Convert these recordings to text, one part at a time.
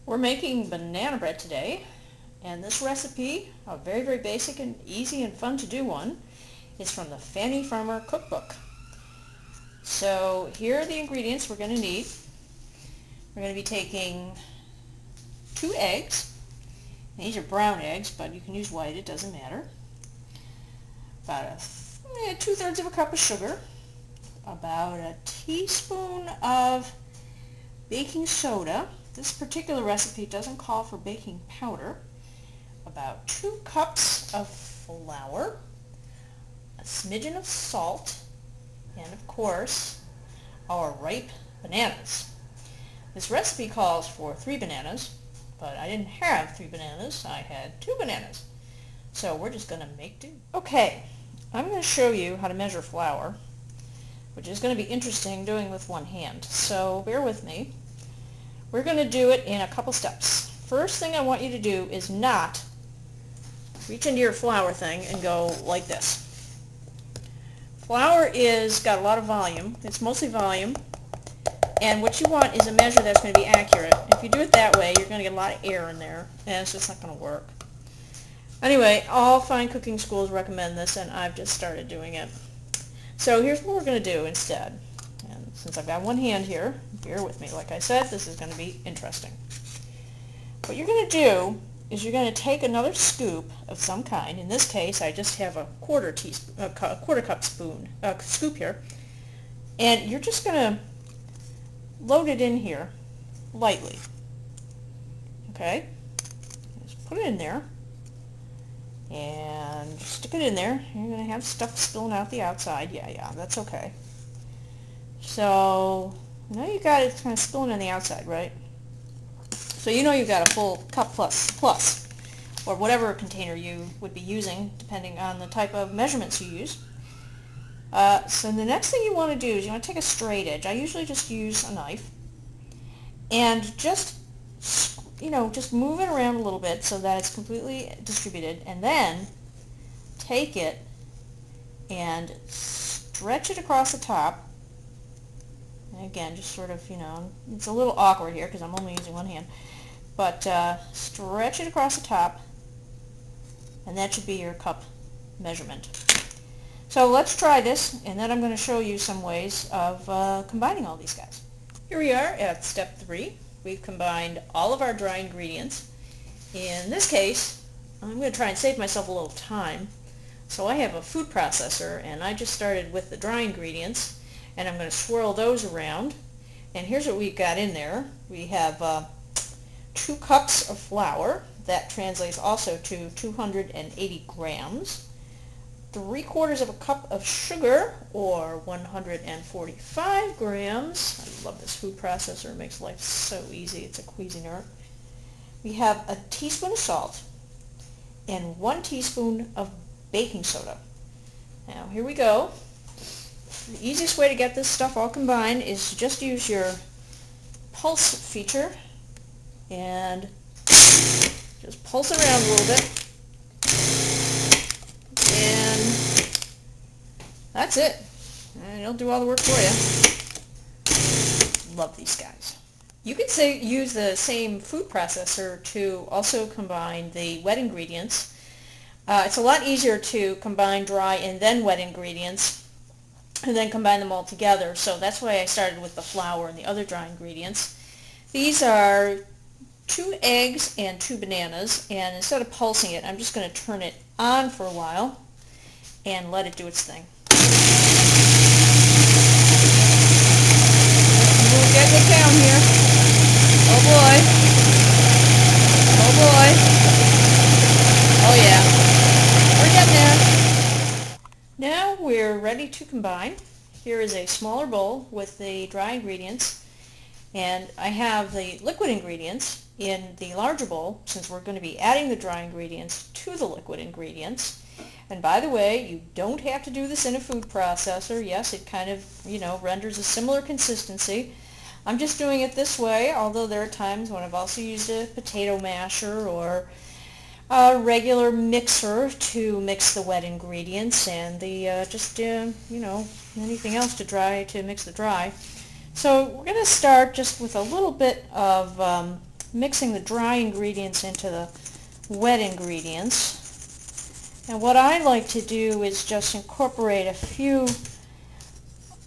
We're making banana bread today, and this recipe, a very, very basic and easy and fun to do one, is from the Fannie Farmer Cookbook. So here are the ingredients we're going to need. We're going to be taking 2 eggs. These are brown eggs, but you can use white, it doesn't matter. About 2/3 of a cup of sugar, about a teaspoon of baking soda. This particular recipe doesn't call for baking powder. About 2 cups of flour, a smidgen of salt, and of course our ripe bananas. This recipe calls for 3 bananas, but I didn't have 3 bananas, I had 2 bananas. So we're just going to make do. Okay, I'm going to show you how to measure flour, which is going to be interesting doing with one hand, so bear with me. We're going to do it in a couple steps. First thing I want you to do is not reach into your flour thing and go like this. Flour is got a lot of volume. It's mostly volume, and what you want is a measure that's going to be accurate. If you do it that way, you're going to get a lot of air in there, and it's just not going to work. Anyway, all fine cooking schools recommend this, and I've just started doing it. So here's what we're going to do instead. And since I've got one hand here, bear with me. Like I said, this is going to be interesting. What you're going to do is you're going to take another scoop of some kind. In this case, I just have a quarter cup scoop here, and you're just going to load it in here lightly. Okay, just put it in there and stick it in there. You're going to have stuff spilling out the outside. Yeah, that's okay. So now you got it kind of spilling on the outside, right? So you know you've got a full cup plus, or whatever container you would be using, depending on the type of measurements you use. So the next thing you want to do is you want to take a straight edge. I usually just use a knife, and just move it around a little bit so that it's completely distributed, and then take it and stretch it across the top. And again, just sort of, it's a little awkward here because I'm only using one hand, but stretch it across the top, and that should be your cup measurement. So let's try this, and then I'm going to show you some ways of combining all these guys. Here we are at step 3. We've combined all of our dry ingredients. In this case, I'm going to try and save myself a little time. So I have a food processor, and I just started with the dry ingredients, and I'm going to swirl those around. And here's what we've got in there. We have 2 cups of flour. That translates also to 280 grams. 3/4 of a cup of sugar, or 145 grams. I love this food processor. It makes life so easy. It's a Cuisinart. We have a teaspoon of salt and 1 teaspoon of baking soda. Now here we go. The easiest way to get this stuff all combined is to just use your pulse feature and just pulse it around a little bit. That's it. And it'll do all the work for you. Love these guys. You could use the same food processor to also combine the wet ingredients. It's a lot easier to combine dry and then wet ingredients and then combine them all together. So that's why I started with the flour and the other dry ingredients. These are 2 eggs and 2 bananas, and instead of pulsing it, I'm just going to turn it on for a while and let it do its thing. We'll get it down here. Oh boy. Oh boy. Oh yeah. We're getting there. Now we're ready to combine. Here is a smaller bowl with the dry ingredients, and I have the liquid ingredients in the larger bowl, since we're going to be adding the dry ingredients to the liquid ingredients. And by the way, you don't have to do this in a food processor. Yes, it kind of, renders a similar consistency. I'm just doing it this way, although there are times when I've also used a potato masher or a regular mixer to mix the wet ingredients and the anything else to mix the dry. So we're going to start just with a little bit of mixing the dry ingredients into the wet ingredients. And what I like to do is just incorporate a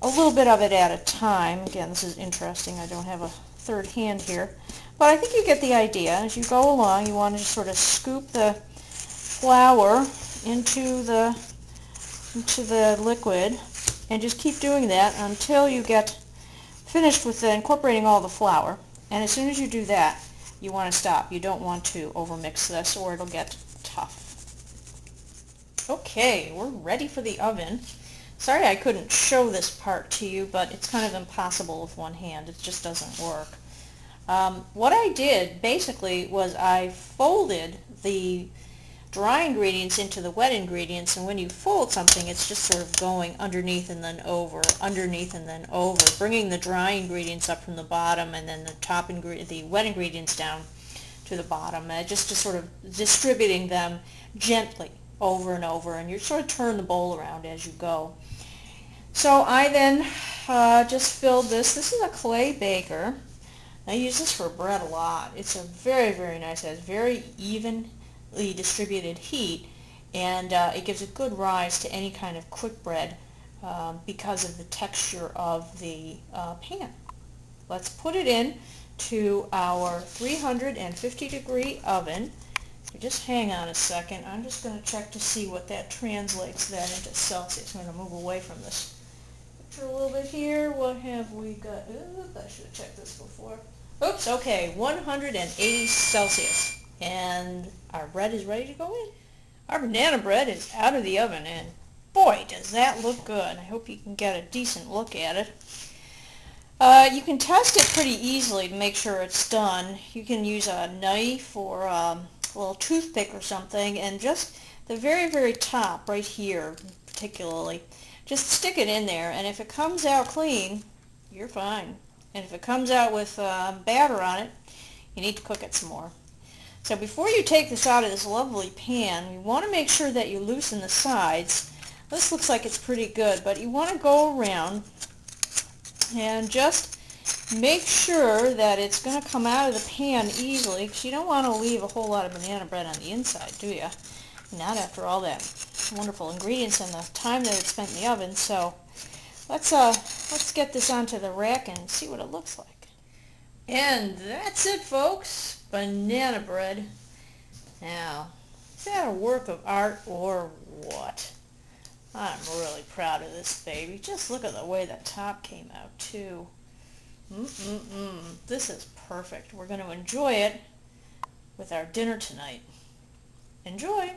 little bit of it at a time. Again, this is interesting. I don't have a third hand here. But I think you get the idea. As you go along, you want to just sort of scoop the flour into the liquid and just keep doing that until you get finished with incorporating all the flour. And as soon as you do that, you want to stop. You don't want to overmix this or it'll get tough. Okay, we're ready for the oven. Sorry I couldn't show this part to you, but it's kind of impossible with one hand. It just doesn't work. What I did basically was I folded the dry ingredients into the wet ingredients, and when you fold something, it's just sort of going underneath and then over, underneath and then over, bringing the dry ingredients up from the bottom and then the wet ingredients down to the bottom, and just sort of distributing them gently over and over, and you sort of turn the bowl around as you go. So I then just filled this. This is a clay baker. I use this for bread a lot. It's a very, very nice. It has very evenly distributed heat, and it gives a good rise to any kind of quick bread because of the texture of the pan. Let's put it in to our 350 degree oven. Just hang on a second. I'm just going to check to see what that translates that into Celsius. I'm going to move away from this picture a little bit here. What have we got? Oops, I should have checked this before. Oops, okay, 180 Celsius. And our bread is ready to go in. Our banana bread is out of the oven, and boy, does that look good. I hope you can get a decent look at it. You can test it pretty easily to make sure it's done. You can use a knife or a little toothpick or something, and just the very, very top right here particularly, just stick it in there, and if it comes out clean, you're fine. And if it comes out with batter on it, you need to cook it some more. So before you take this out of this lovely pan, you want to make sure that you loosen the sides. This looks like it's pretty good, but you want to go around and just make sure that it's going to come out of the pan easily, because you don't want to leave a whole lot of banana bread on the inside, do you? Not after all that wonderful ingredients and the time that it's spent in the oven. So let's get this onto the rack and see what it looks like. And that's it, folks. Banana bread. Now, is that a work of art or what? I'm really proud of this baby. Just look at the way the top came out, too. This is perfect. We're going to enjoy it with our dinner tonight. Enjoy!